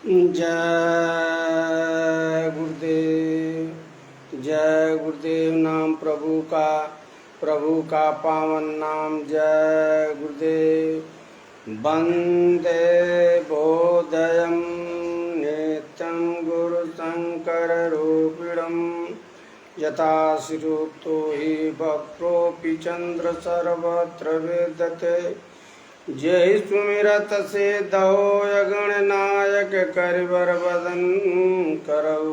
जय गुरुदेव। जय गुरुदेव नाम प्रभु का पावन नाम। जय गुरुदेव। वंदे बोधयं नित्यं गुरु शंकर रूपिणं यथा श्रीरुक्तो हि वक्रोऽपि चंद्र सर्वत्र विद्यते। जय सुमिरत से दहो गणनायक करिवर वदन करौ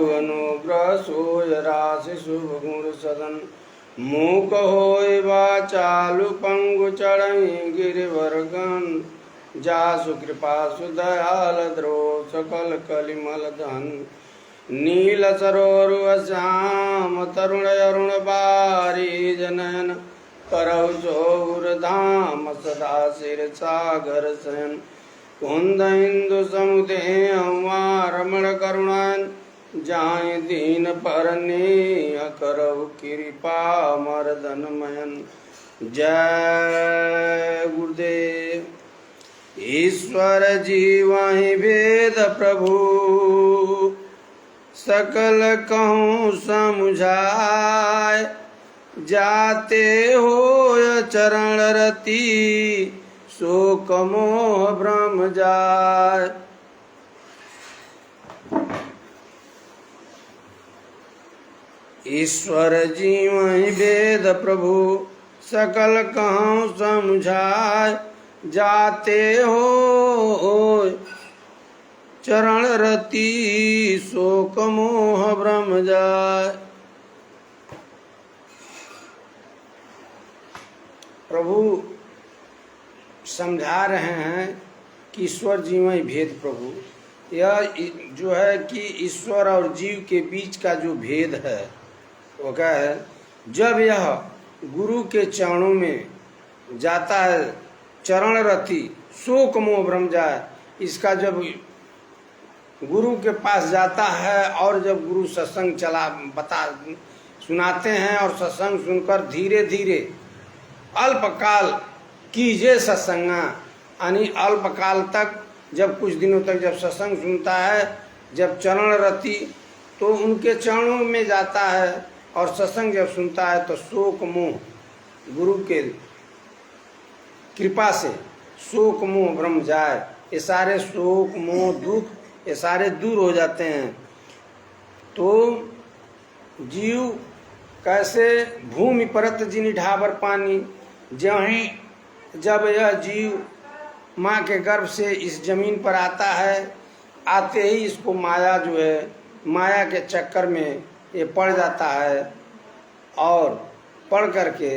अनुग्रह सोय राशि शुभ गुण सदन। मूक होय वाचालु पंगु चढ़ई गिरिवर्गन जासु कृपा सुदयाल द्रो सकल कलिमल धन। नील सरोरु श्याम तरुण अरुण बारी जनयन करौ जोर धाम सदा सिर सागर सयन। कुंद इंदु समुदे रमण करुणन जाय दीन परने करौ कृपा मर्दन मयन। जय गुरुदेव। ईश्वर जीवहि वेद प्रभु सकल कहूँ समुझाय। जाते हो चरण रति शोक मोह भ्रम जाय। ईश्वर जीवहि वेद प्रभु सकल कहूँ समुझाय। जाते हो चरण रति शोक मोह भ्रम जाय। प्रभु समझा रहे हैं कि ईश्वर जीवहि भेद प्रभु। यह जो है कि ईश्वर और जीव के बीच का जो भेद है वो क्या है। जब यह गुरु के चरणों में जाता है चरण रति शोक मोह भ्रम जाए। इसका जब गुरु के पास जाता है और जब गुरु सत्संग सुनाते हैं और सत्संग सुनकर धीरे धीरे अल्पकाल कीजिए सत्संगा यानी अल्पकाल तक जब कुछ दिनों तक जब सत्संग सुनता है जब चरण रति तो उनके चरणों में जाता है और सत्संग जब सुनता है तो शोक मोह गुरु के कृपा से शोक मोह भ्रम जाए। ये सारे शोक मोह दुख ये सारे दूर हो जाते हैं। तो जीव कैसे भूमि परत जिनि ढाबर पानी। जब यह जीव माँ के गर्भ से इस जमीन पर आता है आते ही इसको माया जो है माया के चक्कर में ये पड़ जाता है और पढ़ करके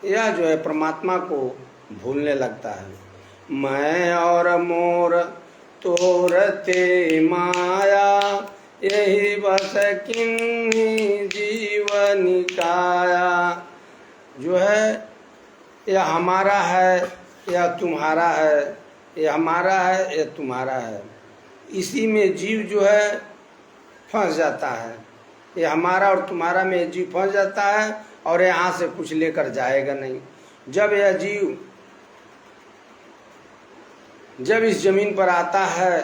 यह जो है परमात्मा को भूलने लगता है। मैं और मोर तोरते माया यही बस किन्हीं जीवन काया। जो है यह हमारा है यह तुम्हारा है, यह हमारा है यह तुम्हारा है। इसी में जीव जो है फंस जाता है। यह हमारा और तुम्हारा में जीव फंस जाता है और यहाँ से कुछ लेकर जाएगा नहीं। जब यह जीव जब इस जमीन पर आता है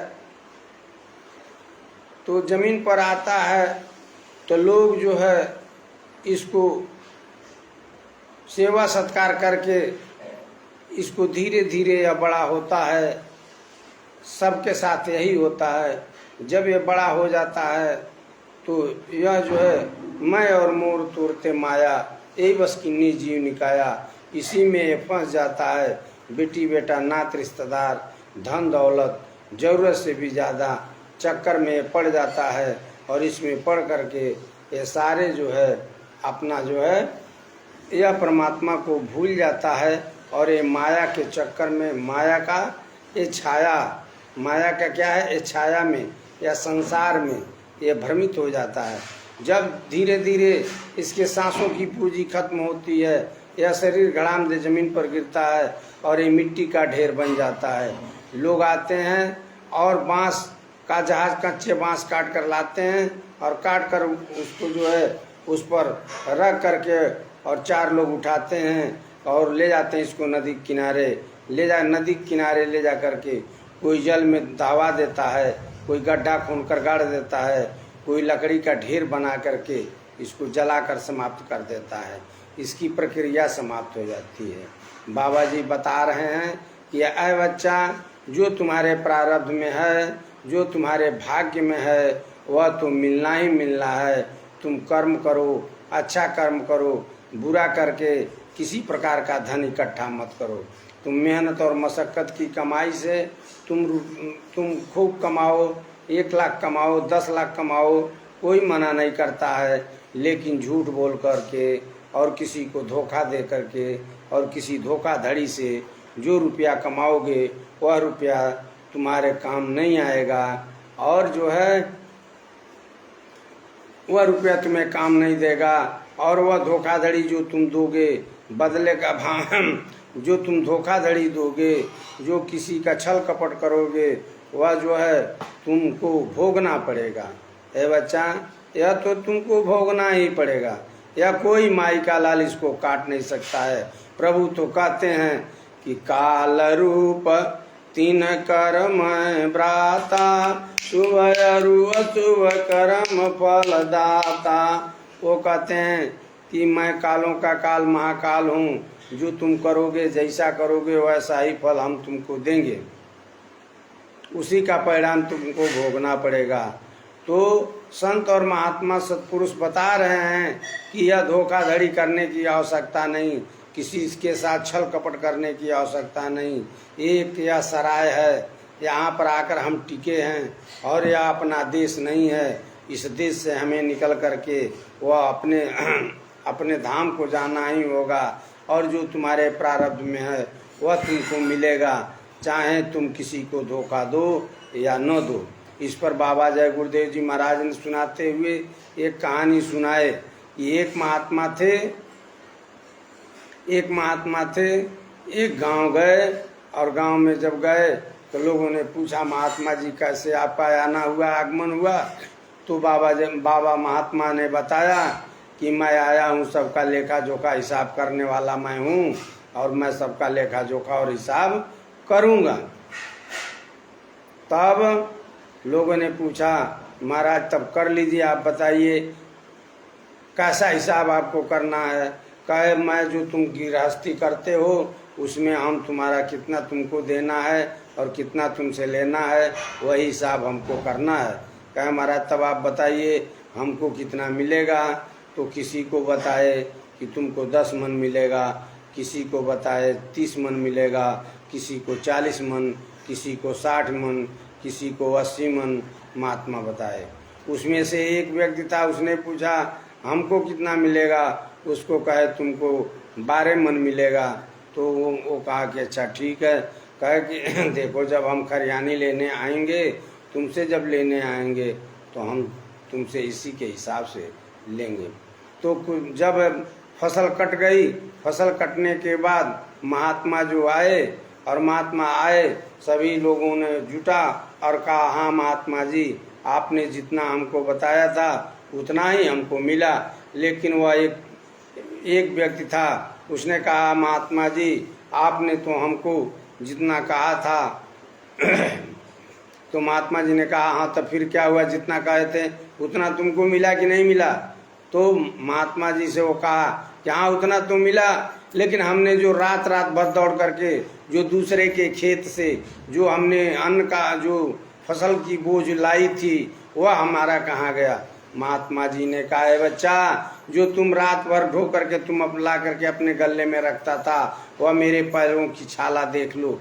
तो जमीन पर आता है तो लोग जो है इसको सेवा सत्कार करके इसको धीरे धीरे यह बड़ा होता है। सबके साथ यही होता है। जब ये बड़ा हो जाता है तो यह जो है मैं और मोर तोड़ते माया यही बस किन्हीं जीव निकाया। इसी में ये फंस जाता है। बेटी बेटा नात रिश्तेदार धन दौलत ज़रूरत से भी ज़्यादा चक्कर में पड़ जाता है और इसमें पड़ करके ये सारे जो है अपना जो है यह परमात्मा को भूल जाता है और ये माया के चक्कर में माया का ये छाया माया का क्या है ये छाया में या संसार में ये भ्रमित हो जाता है। जब धीरे धीरे इसके सांसों की पूंजी खत्म होती है यह शरीर घड़ाम दे जमीन पर गिरता है और ये मिट्टी का ढेर बन जाता है। लोग आते हैं और बांस का जहाज कच्चे बांस काट कर लाते हैं और काट कर उसको जो है उस पर रख करके और चार लोग उठाते हैं और ले जाते हैं इसको नदी किनारे ले जा नदी किनारे ले जा करके कोई जल में दबा देता है, कोई गड्ढा खोदकर गाड़ देता है, कोई लकड़ी का ढेर बना करके इसको जलाकर समाप्त कर देता है। इसकी प्रक्रिया समाप्त हो जाती है। बाबा जी बता रहे हैं कि ऐ बच्चा, जो तुम्हारे प्रारब्ध में है, जो तुम्हारे भाग्य में है, वह तो मिलना ही मिलना है। तुम कर्म करो, अच्छा कर्म करो, बुरा करके किसी प्रकार का धन इकट्ठा मत करो। तुम मेहनत और मशक्क़त की कमाई से तुम खूब कमाओ, 1 लाख कमाओ, 10 लाख कमाओ, कोई मना नहीं करता है। लेकिन झूठ बोल करके और किसी को धोखा दे करके और किसी धोखाधड़ी से जो रुपया कमाओगे वह रुपया तुम्हारे काम नहीं आएगा, और जो है वह रुपया तुम्हें काम नहीं देगा। और वह धोखाधड़ी जो तुम दोगे, बदले का भाव जो तुम धोखाधड़ी दोगे, जो किसी का छल कपट करोगे, वह जो है तुमको भोगना पड़ेगा। ए बच्चा, यह तो तुमको भोगना ही पड़ेगा। या कोई माई का लाल इसको काट नहीं सकता है। प्रभु तो कहते हैं कि काल रूप 3 कर्म भ्राता, शुभ अरु अशुभ कर्म फल दाता। वो कहते हैं कि मैं कालों का काल महाकाल हूँ, जो तुम करोगे, जैसा करोगे वैसा ही फल हम तुमको देंगे, उसी का परिणाम तुमको भोगना पड़ेगा। तो संत और महात्मा सत्पुरुष बता रहे हैं कि यह धोखाधड़ी करने की आवश्यकता नहीं, किसी के साथ छल कपट करने की आवश्यकता नहीं। एक यह सराय है, यहाँ पर आकर हम टिके हैं, और यह अपना देश नहीं है। इस देश से हमें निकल करके वह अपने धाम को जाना ही होगा, और जो तुम्हारे प्रारब्ध में है वह तुमको मिलेगा, चाहे तुम किसी को धोखा दो या न दो। इस पर बाबा जय गुरुदेव जी महाराज ने सुनाते हुए एक कहानी सुनाए कि एक महात्मा थे, एक गांव गए, और गांव में जब गए तो लोगों ने पूछा, महात्मा जी कैसे आपका आना हुआ, आगमन हुआ? तो बाबा महात्मा ने बताया कि मैं आया हूँ, सबका लेखा जोखा हिसाब करने वाला मैं हूँ, और मैं सबका लेखा जोखा और हिसाब करूँगा। तब लोगों ने पूछा, महाराज तब कर लीजिए, आप बताइए कैसा हिसाब आपको करना है? कहे, मैं जो तुम गृहस्थी करते हो उसमें हम तुम्हारा कितना तुमको देना है और कितना तुमसे लेना है, वही हिसाब हमको करना है। कहे, महाराज तब आप बताइए हमको कितना मिलेगा? तो किसी को बताए कि तुमको 10 मन मिलेगा, किसी को बताए 30 मन मिलेगा, किसी को 40 मन, किसी को 60 मन, किसी को 80 मन महात्मा बताए। उसमें से एक व्यक्ति था, उसने पूछा हमको कितना मिलेगा? उसको कहे तुमको 12 मन मिलेगा। तो वो कहा कि अच्छा ठीक है। कहे कि देखो, जब हम खरियानी लेने आएंगे, तुमसे जब लेने आएंगे तो हम तुमसे इसी के हिसाब से लेंगे। तो जब फसल कट गई, फसल कटने के बाद महात्मा जो आए, और महात्मा आए, सभी लोगों ने जुटा और कहा, हाँ महात्मा जी, आपने जितना हमको बताया था उतना ही हमको मिला। लेकिन वह एक व्यक्ति था, उसने कहा, महात्मा जी आपने तो हमको जितना कहा था तो महात्मा जी ने कहा, हाँ तो फिर क्या हुआ, जितना कहे थे उतना तुमको मिला कि नहीं मिला? तो महात्मा जी से वो कहा कि हाँ उतना तो मिला, लेकिन हमने जो रात भर दौड़ करके जो दूसरे के खेत से जो हमने अन्न का जो फसल की बोझ लाई थी वह हमारा कहाँ गया? महात्मा जी ने कहा, है बच्चा, जो तुम रात भर ढो करके तुम ला करके अपने गले में रखता था, वह मेरे पैरों की छाला देख लो।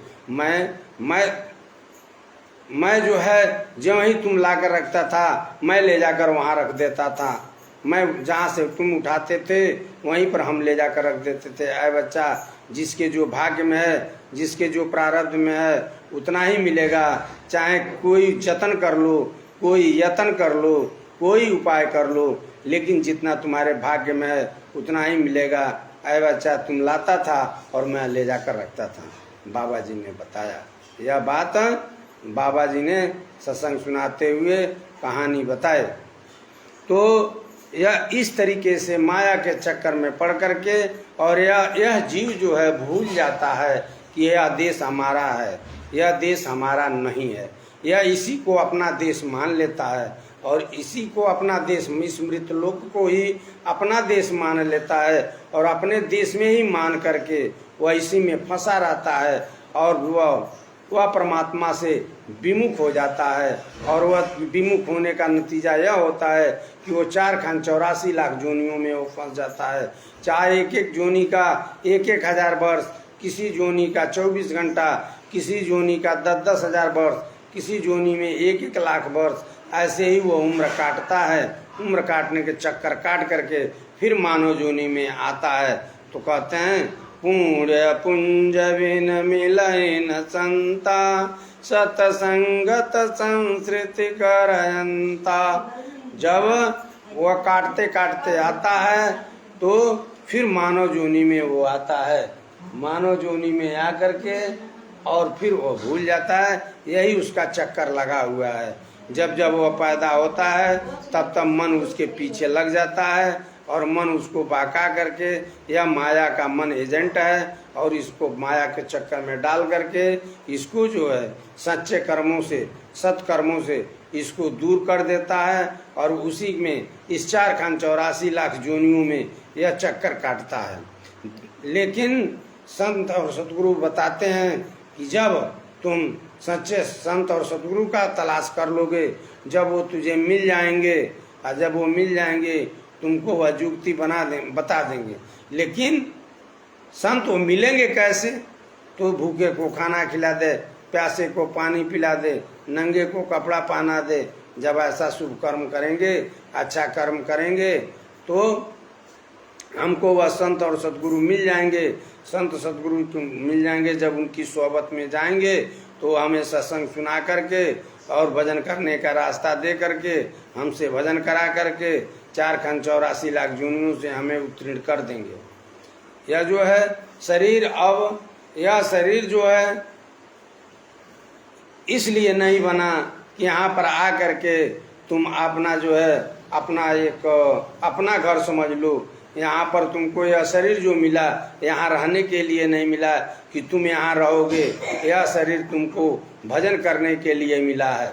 मैं जो है जो ही तुम ला कर रखता था, मैं ले जाकर वहाँ रख देता था। मैं जहाँ से तुम उठाते थे वहीं पर हम ले जाकर रख देते थे। ऐ बच्चा, जिसके जो भाग्य में है, जिसके जो प्रारब्ध में है उतना ही मिलेगा। चाहे कोई जतन कर लो, कोई यत्न कर लो, कोई उपाय कर लो, लेकिन जितना तुम्हारे भाग्य में है उतना ही मिलेगा। ऐ बच्चा, तुम लाता था और मैं ले जाकर रखता था। बाबा जी ने बताया यह बात, बाबा जी ने सत्संग सुनाते हुए कहानी बताए। तो यह इस तरीके से माया के चक्कर में पड़ करके, और यह जीव जो है भूल जाता है कि यह देश हमारा है, यह देश हमारा नहीं है। यह इसी को अपना देश मान लेता है और इसी को अपना देश, इस मृत लोक को ही अपना देश मान लेता है और अपने देश में ही मान करके वह इसी में फंसा रहता है और वह परमात्मा से विमुख हो जाता है। और वह विमुख होने का नतीजा यह होता है कि वो 4,84 लाख जोनियों में वो फंस जाता है। चाहे एक एक जोनी का 1,000 वर्ष, किसी जोनी का 24 घंटा, किसी जोनी का 10,000 वर्ष, किसी जोनी में 1,1 लाख वर्ष, ऐसे ही वो उम्र काटता है। उम्र काटने के चक्कर काट करके फिर मानव जोनी में आता है। तो कहते हैं पुण्य पुंज बिन मिलन संता, सतसंगत संस्कृति करयंता। जब वह काटते काटते आता है तो फिर मानव जोनी में वो आता है। मानव जोनी में आकर के और फिर वो भूल जाता है। यही उसका चक्कर लगा हुआ है। जब जब वह पैदा होता है तब तब मन उसके पीछे लग जाता है और मन उसको बहका करके, यह माया का मन एजेंट है और इसको माया के चक्कर में डाल करके इसको जो है सच्चे कर्मों से, सत्कर्मों से इसको दूर कर देता है और उसी में इस 4,84 लाख जोनियों में यह चक्कर काटता है। लेकिन संत और सतगुरु बताते हैं कि जब तुम सच्चे संत और सतगुरु का तलाश कर लोगे, जब वो तुझे मिल जाएंगे और जब वो मिल जाएंगे तुमको वह जुक्ति बता देंगे। लेकिन संत वो मिलेंगे कैसे? तो भूखे को खाना खिला दे, प्यासे को पानी पिला दे, नंगे को कपड़ा पहना दे। जब ऐसा शुभ कर्म करेंगे, अच्छा कर्म करेंगे तो हमको वह संत और सतगुरु मिल जाएंगे। संत सतगुरु मिल जाएंगे जब उनकी सोहबत में जाएंगे तो हमें सत्संग सुना करके और भजन करने का रास्ता दे करके हमसे भजन करा करके 4,84 लाख जोनियों से हमें उत्तीर्ण कर देंगे। यह जो है शरीर, अब यह शरीर जो है इसलिए नहीं बना कि यहाँ पर आ करके तुम अपना जो है अपना एक अपना घर समझ लो। यहाँ पर तुमको यह शरीर जो मिला यहाँ रहने के लिए नहीं मिला कि तुम यहाँ रहोगे। यह शरीर तुमको भजन करने के लिए मिला है।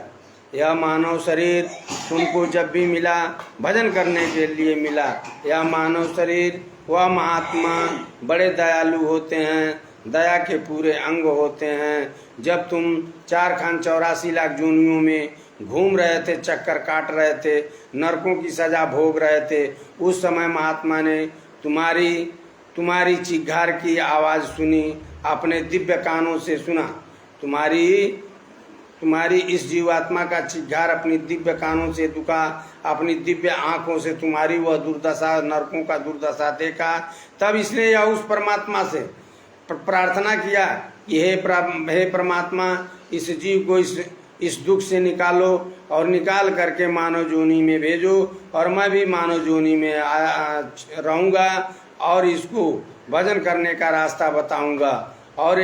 यह मानव शरीर तुमको जब भी मिला भजन करने के लिए मिला। यह मानव शरीर, वह महात्मा बड़े दयालु होते हैं, दया के पूरे अंग होते हैं। जब तुम 4,84 लाख जोनियों में घूम रहे थे, चक्कर काट रहे थे, नरकों की सजा भोग रहे थे, उस समय महात्मा ने तुम्हारी चिघार की आवाज़ सुनी, अपने दिव्य कानों से सुना। तुम्हारी इस जीवात्मा का चिघार अपनी दिव्य कानों से दुखा, अपनी दिव्य आंखों से तुम्हारी वह दुर्दशा, नरकों का दुर्दशा देखा। तब इसने यह उस परमात्मा से प्रार्थना किया कि हे परमात्मा, इस जीव को इस दुख से निकालो और निकाल करके मानव जोनी में भेजो और मैं भी मानव जोनी में रहूँगा और इसको भजन करने का रास्ता बताऊँगा। और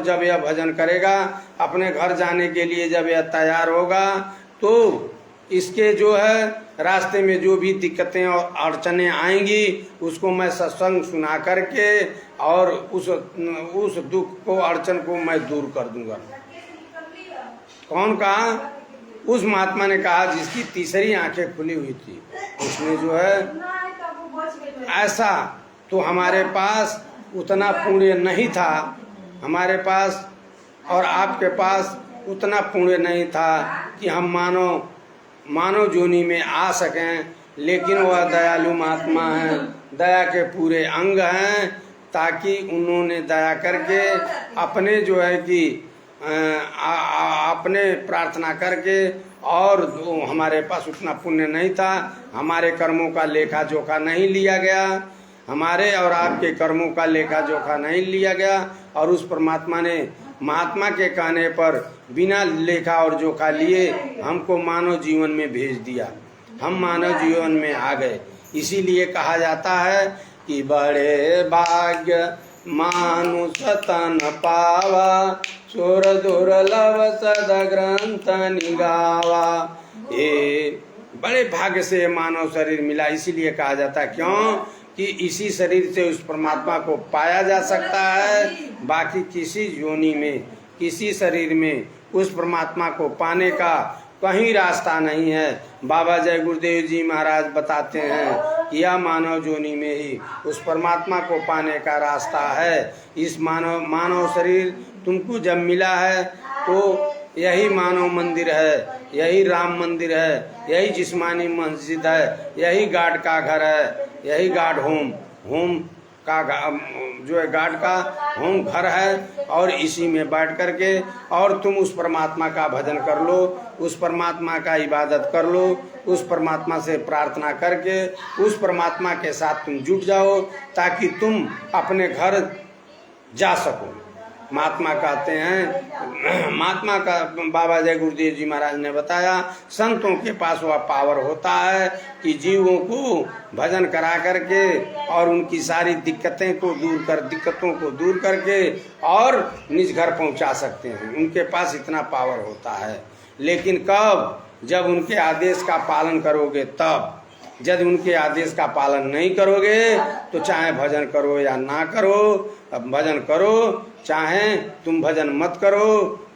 जब यह भजन करेगा, अपने घर जाने के लिए जब यह तैयार होगा तो इसके जो है रास्ते में जो भी दिक्कतें और अड़चनें आएंगी उसको मैं सत्संग सुना करके और उस दुख को, अड़चन को मैं दूर कर दूंगा। कौन कहा? उस महात्मा ने कहा जिसकी तीसरी आंखें खुली हुई थी। उसने जो है ऐसा, तो हमारे पास उतना पुण्य नहीं था, हमारे पास और आपके पास उतना पुण्य नहीं था कि हम मानव जोनी में आ सकें। लेकिन वह दयालु महात्मा हैं, दया के पूरे अंग हैं, ताकि उन्होंने दया करके अपने जो है कि अपने प्रार्थना करके, और हमारे पास उतना पुण्य नहीं था, हमारे कर्मों का लेखा जोखा नहीं लिया गया, हमारे और आपके कर्मों का लेखा जोखा नहीं लिया गया और उस परमात्मा ने महात्मा के कहने पर बिना लेखा और जोखा लिए हमको मानव जीवन में भेज दिया। हम मानव जीवन में आ गए। इसीलिए कहा जाता है कि बड़े भाग्य मानुष तन पावा, चोर दुर्लभ सद ग्रंथ निगावा। ये बड़े भाग्य से मानव शरीर मिला। इसीलिए कहा जाता है, क्यों कि इसी शरीर से उस परमात्मा को पाया जा सकता है, बाकी किसी योनि में, किसी शरीर में उस परमात्मा को पाने का कहीं रास्ता नहीं है। बाबा जय गुरुदेव जी महाराज बताते हैं कि यह मानव योनि में ही उस परमात्मा को पाने का रास्ता है। इस मानव शरीर तुमको जब मिला है तो यही मानव मंदिर है, यही राम मंदिर है, यही जिस्मानी मस्जिद है, यही गार्ड का घर है, यही गार्ड होम का जो है गार्ड का होम घर है। और इसी में बैठ करके और तुम उस परमात्मा का भजन कर लो, उस परमात्मा का इबादत कर लो, उस परमात्मा से प्रार्थना करके उस परमात्मा के साथ तुम जुट जाओ ताकि तुम अपने घर जा सको। महात्मा कहते हैं, महात्मा का बाबा जय गुरुदेव जी महाराज ने बताया, संतों के पास वह पावर होता है कि जीवों को भजन करा करके और उनकी सारी दिक्कतों को दूर करके और निज घर पहुंचा सकते हैं। उनके पास इतना पावर होता है। लेकिन कब? जब उनके आदेश का पालन करोगे तब। यदि उनके आदेश का पालन नहीं करोगे तो चाहे भजन करो या ना करो, अब भजन करो चाहे तुम भजन मत करो,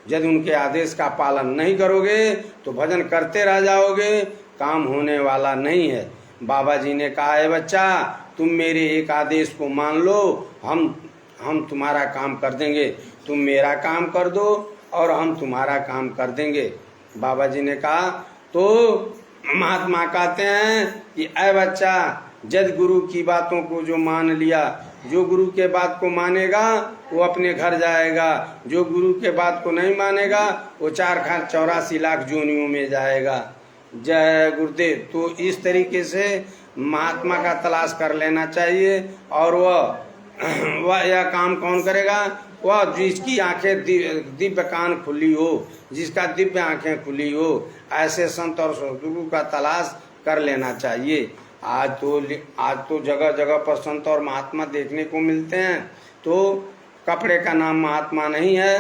यदि उनके आदेश का पालन नहीं करोगे तो भजन करते रह जाओगे, काम होने वाला नहीं है। बाबा जी ने कहा है, बच्चा तुम मेरे एक आदेश को मान लो, हम तुम्हारा काम कर देंगे, तुम मेरा काम कर दो और हम तुम्हारा काम कर देंगे। बाबा जी ने कहा तो महात्मा कहते हैं कि ऐ बच्चा, जद गुरु की बातों को जो मान लिया, जो गुरु के बात को मानेगा वो अपने घर जाएगा, जो गुरु के बात को नहीं मानेगा वो 484 लाख जोनियों में जाएगा। जय गुरुदेव। तो इस तरीके से महात्मा का तलाश कर लेना चाहिए। और वह यह काम कौन करेगा? वह जिसकी आंखें दिव्य कान खुली हो, जिसका दिव्य आंखें खुली हो, ऐसे संत और सदगुरु का तलाश कर लेना चाहिए। आज तो जगह जगह पर संत और महात्मा देखने को मिलते हैं। तो कपड़े का नाम महात्मा नहीं है,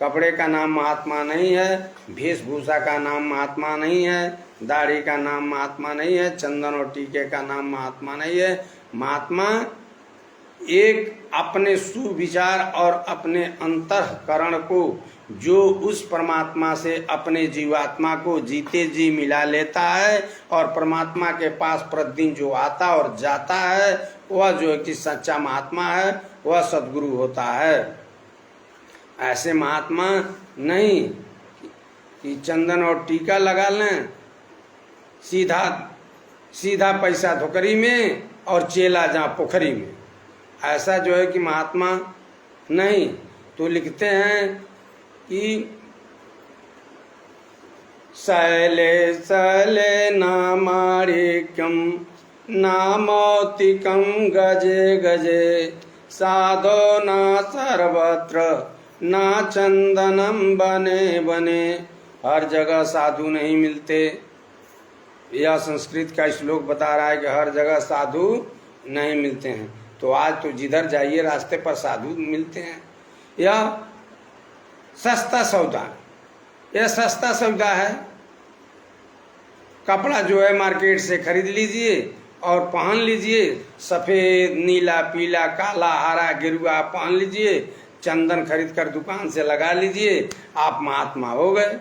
कपड़े का नाम महात्मा नहीं है, वेशभूषा का नाम महात्मा नहीं है, दाढ़ी का नाम महात्मा नहीं है, चंदन और टीके का नाम महात्मा नहीं है। महात्मा एक अपने सुविचार और अपने अंतःकरण को जो उस परमात्मा से अपने जीवात्मा को जीते जी मिला लेता है और परमात्मा के पास प्रतिदिन जो आता और जाता है, वह जो है कि सच्चा महात्मा है, वह सद्गुरु होता है। ऐसे महात्मा नहीं कि चंदन और टीका लगा लें, सीधा पैसा धोकरी में और चेला जहाँ पोखरी में, ऐसा जो है कि महात्मा नहीं। तो लिखते हैं कि शैले शैले नामारिक्यम नामौतिकम गजे गजे साधो न सर्वत्र न चंदनम बने बने। हर जगह साधु नहीं मिलते। यह संस्कृत का श्लोक बता रहा है कि हर जगह साधु नहीं मिलते हैं। तो आज तो जिधर जाइए रास्ते पर साधु मिलते हैं। यह सस्ता सौदा है। कपड़ा जो है मार्केट से खरीद लीजिए और पहन लीजिए, सफ़ेद नीला पीला काला हरा गेरुआ पहन लीजिए, चंदन खरीद कर दुकान से लगा लीजिए, आप महात्मा हो गए।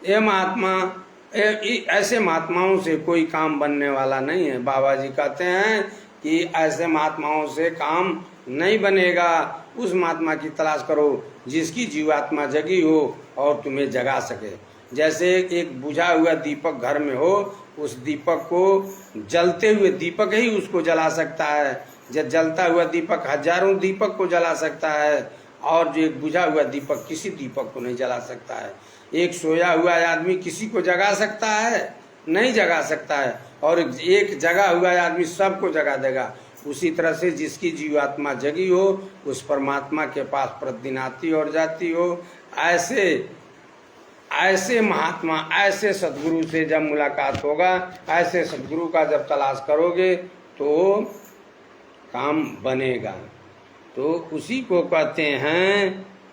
ये महात्मा ऐसे महात्माओं से कोई काम बनने वाला नहीं है। बाबा जी कहते हैं कि ऐसे महात्माओं से काम नहीं बनेगा। उस महात्मा की तलाश करो जिसकी जीवात्मा जगी हो और तुम्हें जगा सके। जैसे एक बुझा हुआ दीपक घर में हो, उस दीपक को जलते हुए दीपक ही उसको जला सकता है। जब जलता हुआ दीपक हजारों दीपक को जला सकता है, और जो एक बुझा हुआ दीपक किसी दीपक को नहीं जला सकता है। एक सोया हुआ आदमी किसी को जगा सकता है? नहीं जगा सकता है। और एक जगा हुआ आदमी सबको जगा देगा। उसी तरह से जिसकी जीवात्मा जगी हो, उस परमात्मा के पास प्रतिदिन आती और जाती हो। ऐसे महात्मा, ऐसे सद्गुरु से जब मुलाकात होगा, ऐसे सद्गुरु का जब तलाश करोगे तो काम बनेगा। तो उसी को कहते हैं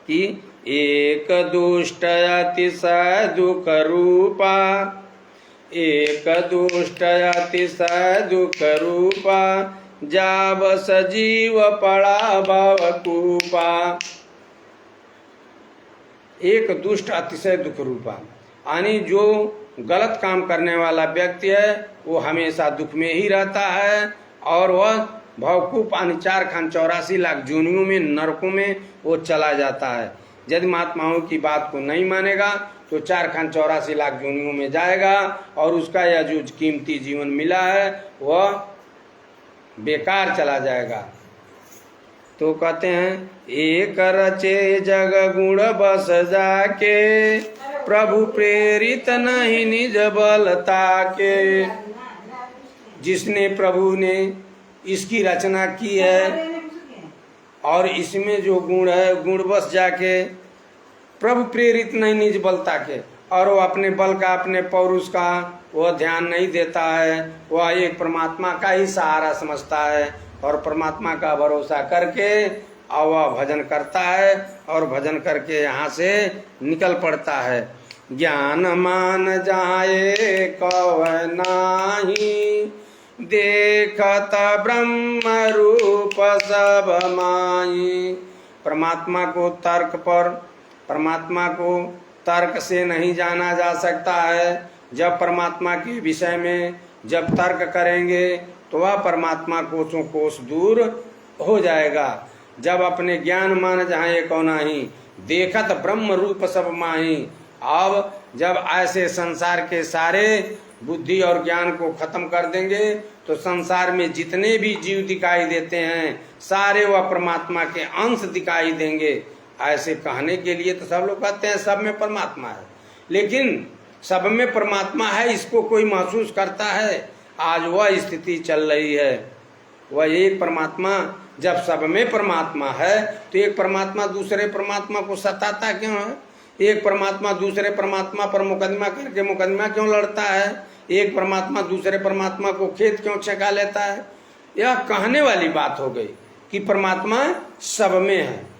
कि एक दुष्ट अतिशय दुख रूपा एक दुष्ट अतिशय दुख रूपा, जाब सजीव पड़ा भवकूपा। एक दुष्ट अतिशय दुख रूपा, यानी जो गलत काम करने वाला व्यक्ति है वो हमेशा दुख में ही रहता है, और वह भवकूप यानी 484 लाख जोनियों में, नरकों में वो चला जाता है। यदि महात्माओं की बात को नहीं मानेगा तो 484 लाख जोनियों में जाएगा, और उसका यह जो कीमती जीवन मिला है वह बेकार चला जाएगा। तो कहते हैं, एक रचे जग गुण बस जाके, प्रभु प्रेरित नहीं निज बलता के। जिसने प्रभु ने इसकी रचना की है और इसमें जो गुण है, गुण बस जाके, प्रभु प्रेरित नहीं निज बलता के, और वो अपने बल का, अपने पौरुष का वह ध्यान नहीं देता है। वह एक परमात्मा का ही सहारा समझता है और परमात्मा का भरोसा करके और वह भजन करता है, और भजन करके यहाँ से निकल पड़ता है। ज्ञान मान जाए कव नाही, देखत ब्रह्म रूप सब माई। परमात्मा को तर्क से नहीं जाना जा सकता है। जब परमात्मा के विषय में जब तर्क करेंगे तो वह परमात्मा कोसों कोस दूर हो जाएगा। जब अपने ज्ञान मान जाए को नाही, देखत ब्रह्म रूप सब माही। अब जब ऐसे संसार के सारे बुद्धि और ज्ञान को खत्म कर देंगे तो संसार में जितने भी जीव दिखाई देते हैं सारे वह परमात्मा के अंश दिखाई देंगे। ऐसे कहने के लिए तो सब लोग कहते हैं सब में परमात्मा है, लेकिन सब में परमात्मा है इसको कोई महसूस करता है? आज वह स्थिति चल रही है। वह एक परमात्मा, जब सब में परमात्मा है तो एक परमात्मा दूसरे परमात्मा को सताता क्यों है? एक परमात्मा दूसरे परमात्मा पर मुकदमा करके मुकदमा क्यों लड़ता है? एक परमात्मा दूसरे परमात्मा को खेत क्यों छका लेता है? यह कहने वाली बात हो गई कि परमात्मा सब में है।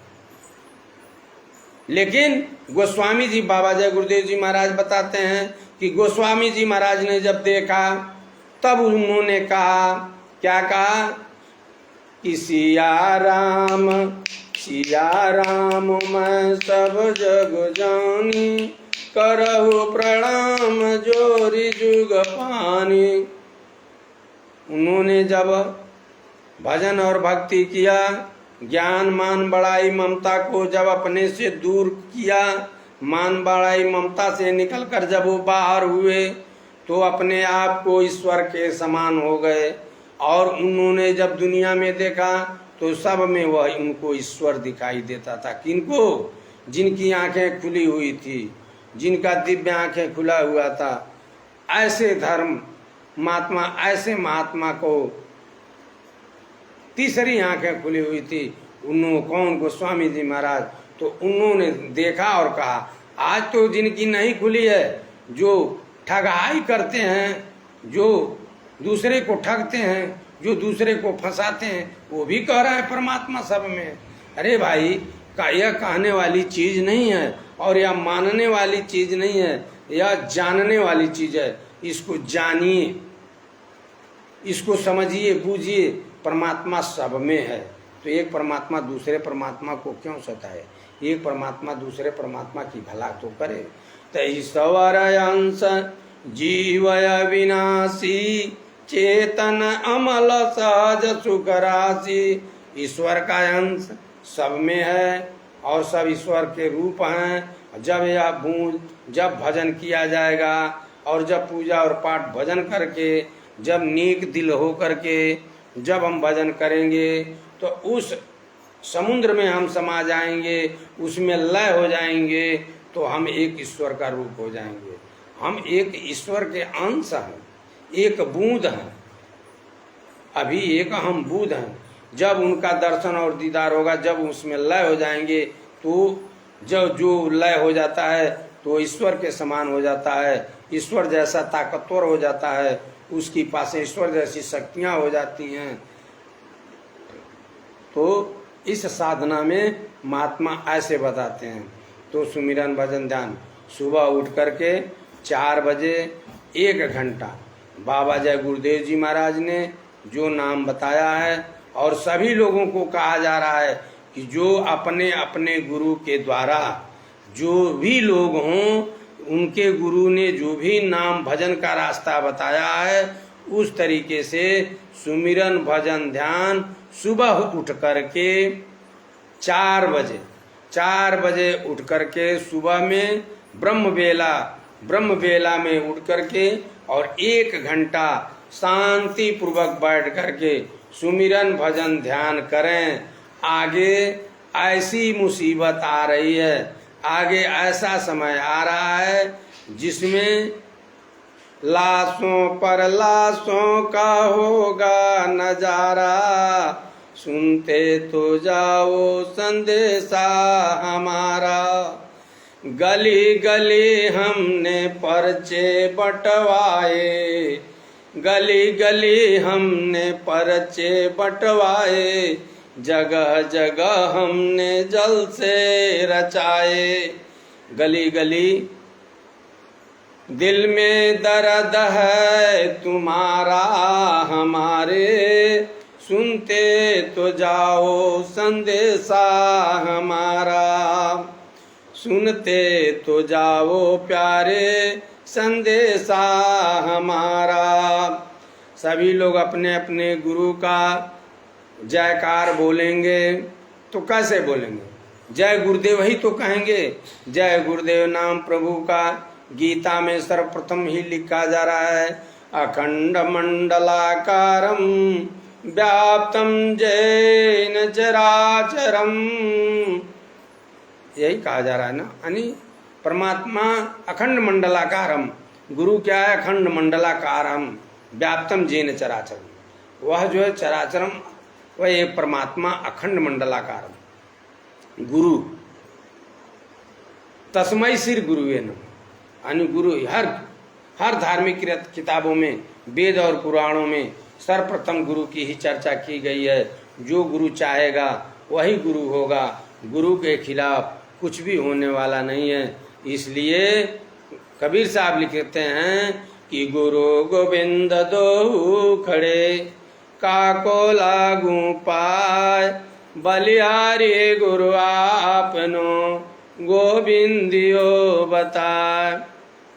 लेकिन गोस्वामी जी, बाबा जय गुरुदेव जी महाराज बताते हैं कि गोस्वामी जी महाराज ने जब देखा तब उन्होंने कहा, क्या कहा कि सिया राम मैं सब जग जानी, करहु प्रणाम जोरी जुग पानी। उन्होंने जब भजन और भक्ति किया, ज्ञान मान बड़ाई ममता को जब अपने से दूर किया, मान बड़ाई ममता से निकलकर जब वो बाहर हुए तो अपने आप को ईश्वर के समान हो गए। और उन्होंने जब दुनिया में देखा तो सब में वह उनको ईश्वर दिखाई देता था। किनको? जिनकी आंखें खुली हुई थी, जिनका दिव्य आंखें खुला हुआ था। ऐसे धर्म महात्मा, ऐसे महात्मा को तीसरी आंखें खुली हुई थी। उन्होंने कौन? गोस्वामी जी महाराज। तो उन्होंने देखा और कहा, आज तो जिनकी नहीं खुली है, जो ठगाई करते हैं, जो दूसरे को ठगते हैं, जो दूसरे को फंसाते हैं, वो भी कह रहा है परमात्मा सब में। अरे भाई, यह कहने वाली चीज नहीं है और यह मानने वाली चीज नहीं है, यह जानने वाली चीज है। इसको जानिए, इसको समझिए, बूझिए। परमात्मा सब में है तो एक परमात्मा दूसरे परमात्मा को क्यों सताए? एक परमात्मा दूसरे परमात्मा की भला तो करे। तैसवर अंश जीव अविनाशी, चेतन अमल सहज सुख राशि। ईश्वर का अंश सब में है और सब ईश्वर के रूप हैं। जब यह जब भजन किया जाएगा और जब पूजा और पाठ भजन करके, जब नेक दिल हो करके जब हम भजन करेंगे तो उस समुद्र में हम समा जाएंगे, उसमें लय हो जाएंगे, तो हम एक ईश्वर का रूप हो जाएंगे। हम एक ईश्वर के अंश हैं, एक बूंद हैं। अभी एक हम बूंद हैं। जब उनका दर्शन और दीदार होगा, जब उसमें लय हो जाएंगे, तो जब जो लय हो जाता है तो ईश्वर के समान हो जाता है। ईश्वर जैसा ताकतवर हो जाता है, उसकी पास ईश्वर जैसी शक्तियां हो जाती हैं। तो इस साधना में महात्मा ऐसे बताते हैं। तो सुमिरन भजन ध्यान सुबह उठ करके 4 बजे 1 घंटा बाबा जय गुरुदेव जी महाराज ने जो नाम बताया है, और सभी लोगों को कहा जा रहा है कि जो अपने अपने गुरु के द्वारा, जो भी लोग हों, उनके गुरु ने जो भी नाम भजन का रास्ता बताया है, उस तरीके से सुमिरन भजन ध्यान सुबह उठ करके 4 बजे उठ करके सुबह में ब्रह्म बेला में उठ करके और 1 घंटा शांति पूर्वक बैठ करके सुमिरन भजन ध्यान करें। आगे ऐसी मुसीबत आ रही है, आगे ऐसा समय आ रहा है जिसमें लाशों पर लाशों का होगा नजारा, सुनते तो जाओ संदेशा हमारा। गली गली हमने पर्चे बंटवाए, गली गली हमने पर्चे बंटवाए, जगह जगह हमने जलसे रचाए। गली गली दिल में दर्द है तुम्हारा हमारे, सुनते तो जाओ संदेशा हमारा, सुनते तो जाओ प्यारे संदेशा हमारा। सभी लोग अपने अपने गुरु का जयकार बोलेंगे। तो कैसे बोलेंगे? जय गुरुदेव ही तो कहेंगे। जय गुरुदेव नाम प्रभु का गीता में सर्वप्रथम ही लिखा जा रहा है, अखंड मंडलाकारम व्याप्तम जैन चराचरम। यही कहा जा रहा है ना, यानी परमात्मा अखंड मंडलाकारम, गुरु क्या है? अखंड मंडलाकारम व्याप्तम जैन चराचरम। वह जो है चराचरम, वह एक परमात्मा अखंड मंडलाकारम गुरु। तस्मै श्री गुरुवे नमः। यानी गुरु हर धार्मिक किताबों में, वेद और पुराणों में सर्वप्रथम गुरु की ही चर्चा की गई है। जो गुरु चाहेगा वही गुरु होगा, गुरु के खिलाफ कुछ भी होने वाला नहीं है। इसलिए कबीर साहब लिखते हैं कि गुरु गोविंद दो खड़े, काको लागू पाय, बलिहारी गुरु आपनो गोविंदियो बताए।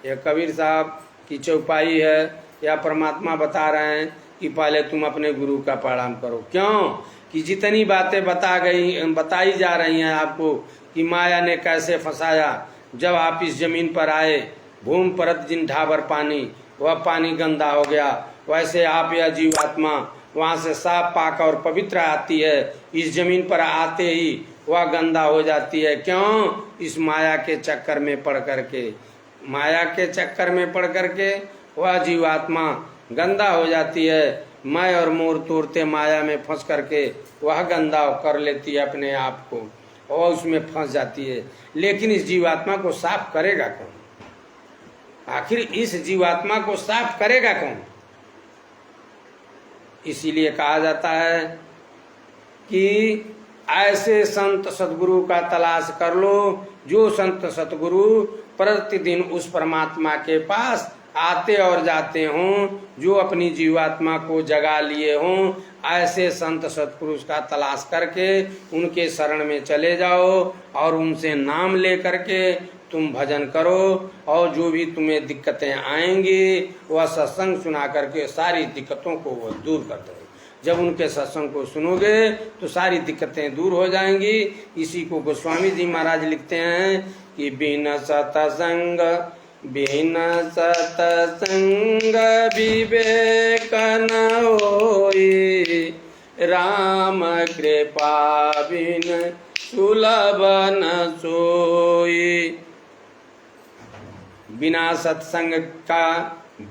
यह कबीर साहब की चौपाई है, या परमात्मा बता रहे हैं कि पहले तुम अपने गुरु का प्रणाम करो। क्यों? कि जितनी बातें बताई जा रही हैं आपको कि माया ने कैसे फंसाया। जब आप इस जमीन पर आए, भूमि परत जिन ढाबर पानी, वह पानी गंदा हो गया, वैसे आप या जीवात्मा वहाँ से साफ पाक और पवित्र आती है, इस जमीन पर आते ही वह गंदा हो जाती है। क्यों? इस माया के चक्कर में पड़ करके, माया के चक्कर में पड़ करके वह जीवात्मा गंदा हो जाती है। मैं और मोर तोड़ते माया में फंस करके वह गंदा कर लेती है अपने आप को, और उसमें फंस जाती है। लेकिन इस जीवात्मा को साफ करेगा कौन? आखिर इस जीवात्मा को साफ करेगा कौन? इसीलिए कहा जाता है कि ऐसे संत सतगुरु का तलाश कर लो, जो संत सतगुरु प्रतिदिन उस परमात्मा के पास आते और जाते हों, जो अपनी जीवात्मा को जगा लिए हों। ऐसे संत सतपुरुष का तलाश करके उनके शरण में चले जाओ और उनसे नाम ले करके तुम भजन करो, और जो भी तुम्हें दिक्कतें आएंगी वह सत्संग सुना करके सारी दिक्कतों को वह दूर कर देंगे। जब उनके सत्संग को सुनोगे तो सारी दिक्कतें दूर हो जाएंगी। इसी को गोस्वामी जी महाराज लिखते हैं कि बिन सत्संग विवेक न होई, राम कृपा बिन सुलभ न सोई। बिना सत्संग का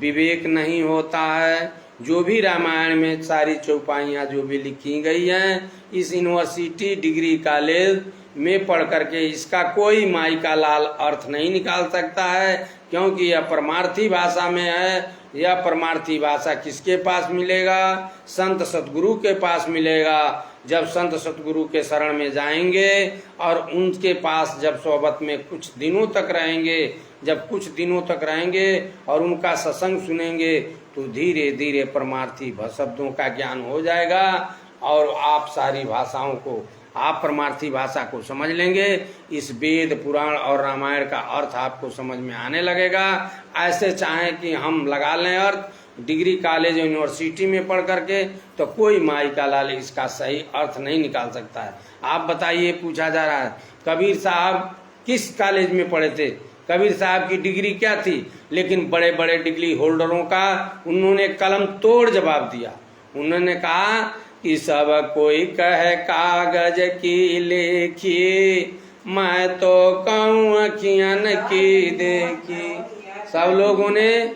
विवेक नहीं होता है। जो भी रामायण में सारी चौपाइयाँ जो भी लिखी गई हैं, इस यूनिवर्सिटी डिग्री कॉलेज में पढ़ करके इसका कोई माई का लाल अर्थ नहीं निकाल सकता है, क्योंकि यह परमार्थी भाषा में है। यह परमार्थी भाषा किसके पास मिलेगा? संत सतगुरु के पास मिलेगा। जब संत सतगुरु के शरण में जाएंगे और उनके पास जब सोहबत में कुछ दिनों तक रहेंगे, जब कुछ दिनों तक रहेंगे और उनका सत्संग सुनेंगे, तो धीरे धीरे परमार्थी शब्दों का ज्ञान हो जाएगा और आप सारी भाषाओं को, आप परमार्थी भाषा को समझ लेंगे। इस वेद पुराण और रामायण का अर्थ आपको समझ में आने लगेगा। ऐसे चाहें कि हम लगा लें अर्थ डिग्री कॉलेज यूनिवर्सिटी में पढ़ करके, तो कोई माई का लाल इसका सही अर्थ नहीं निकाल सकता है। आप बताइए, पूछा जा रहा है कबीर साहब किस कॉलेज में पढ़े थे? कबीर साहब की डिग्री क्या थी? लेकिन बड़े बड़े डिग्री होल्डरों का उन्होंने कलम तोड़ जवाब दिया। उन्होंने कहा कि सब कोई कहे कागज की लेखी, मैं तो कहूँ अखियन की देखी। सब लोगों ने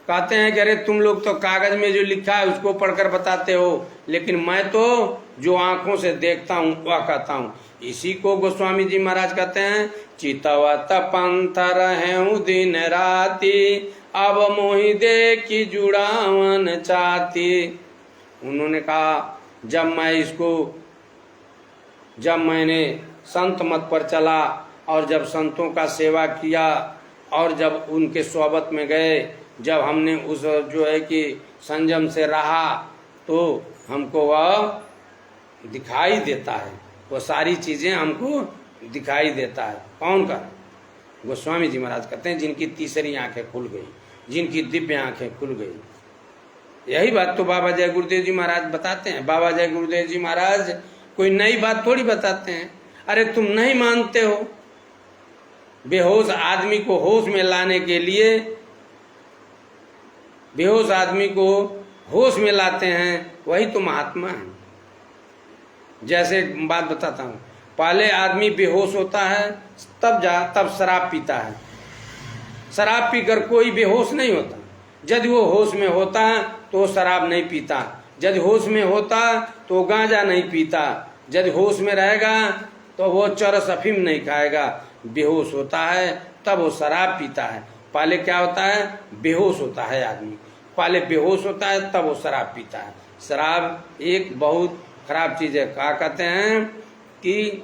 कहते हैं कि अरे तुम लोग तो कागज में जो लिखा है उसको पढ़कर बताते हो, लेकिन मैं तो जो आंखों से देखता हूँ वह कहता हूँ। इसी को गोस्वामी जी महाराज कहते हैं, चितवत पंथ रहूं दिन राती, अब मोहि देखी जुड़ावन चाहती। उन्होंने कहा जब मैंने संत मत पर चला और जब संतों का सेवा किया और जब उनके सोहबत में गए, जब हमने उस जो है कि संयम से रहा, तो हमको वह दिखाई देता है, वो सारी चीजें हमको दिखाई देता है। कौन का? गोस्वामी जी महाराज कहते हैं जिनकी तीसरी आंखें खुल गई, जिनकी दिव्य आंखें खुल गई। यही बात तो बाबा जय गुरुदेव जी महाराज बताते हैं। बाबा जय गुरुदेव जी महाराज कोई नई बात थोड़ी बताते हैं। अरे तुम नहीं मानते हो, बेहोश आदमी को होश में लाने के लिए, बेहोश आदमी को होश में लाते हैं, वही तो महात्मा है। जैसे बात बताता हूँ, पहले आदमी बेहोश होता है तब शराब पीता है। शराब पीकर कोई बेहोश नहीं होता। यदि वो होश में होता तो शराब नहीं पीता, यदि होश में होता तो गांजा नहीं पीता, यदि होश में रहेगा तो वो चरस अफीम नहीं खाएगा। बेहोश होता है तब वो शराब पीता है। पहले क्या होता है? बेहोश होता है आदमी, पहले बेहोश होता है तब वो शराब पीता है। शराब एक बहुत खराब चीज है। क्या कहते हैं कि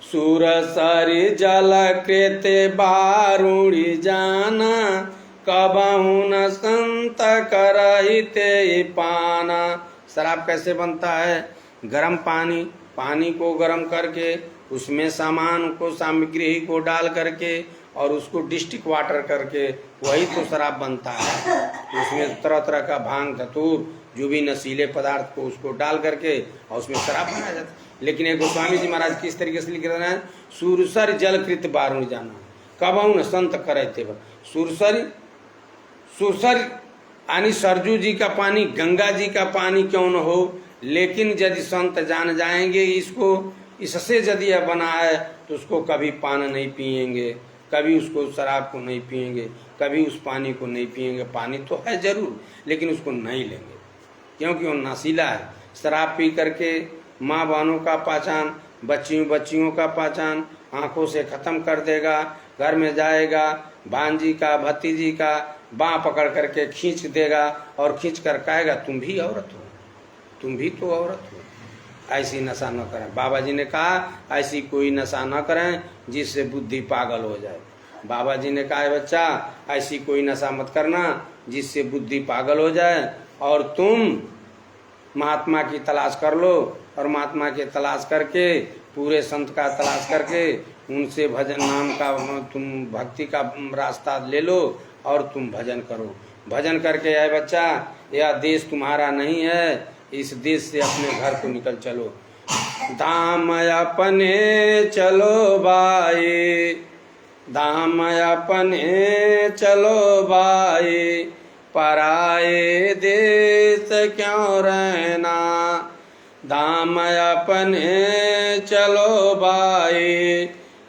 सूर सरी जल कृत बारुणी जाना, कबहू न संत करहिते पाना। शराब कैसे बनता है? गर्म पानी को गर्म करके उसमें सामान को, सामग्री को डाल करके और उसको डिस्टिक वाटर करके, वही तो शराब बनता है। उसमें तरह तरह का भांग, धतूर, जो भी नशीले पदार्थ को उसको डाल करके और उसमें शराब बनाया जाता है। लेकिन एक गोस्वामी जी महाराज किस तरीके से लिख रहे हैं, सुरसर जलकृत बारुणी जाना, कबहू न संत करे थे। सुरसर यानी सरजू जी का पानी, गंगा जी का पानी क्यों न हो, लेकिन यदि संत जान जाएंगे इसको, इससे यदि यह बना है, तो उसको कभी पान नहीं पिएंगे, कभी उसको शराब को नहीं पिएंगे, कभी उस पानी को नहीं पिएंगे। पानी तो है जरूर, लेकिन उसको नहीं लेंगे, क्योंकि वो नशीला है। शराब पी करके माँ बहनों का पहचान, बच्चियों का पहचान आंखों से खत्म कर देगा। घर में जाएगा, भांजी का, भतीजी का बाँ पकड़ करके खींच देगा और खींच कर कहेगा तुम भी औरत हो, तुम भी तो औरत हो। ऐसी नशा न करें। बाबा जी ने कहा ऐसी कोई नशा न करें जिससे बुद्धि पागल हो जाए। बाबा जी ने कहा है बच्चा ऐसी कोई नशा मत करना जिससे बुद्धि पागल हो जाए, और तुम महात्मा की तलाश कर लो, और महात्मा की तलाश करके पूरे संत का तलाश करके उनसे भजन नाम का तुम भक्ति का रास्ता ले लो और तुम भजन करो। भजन करके आए बच्चा, यह देश तुम्हारा नहीं है, इस देश से अपने घर को निकल चलो। धाम अपने चलो भाई, धाम अपने चलो भाई, पराए देश क्यों रहना। धाम अपने चलो भाई,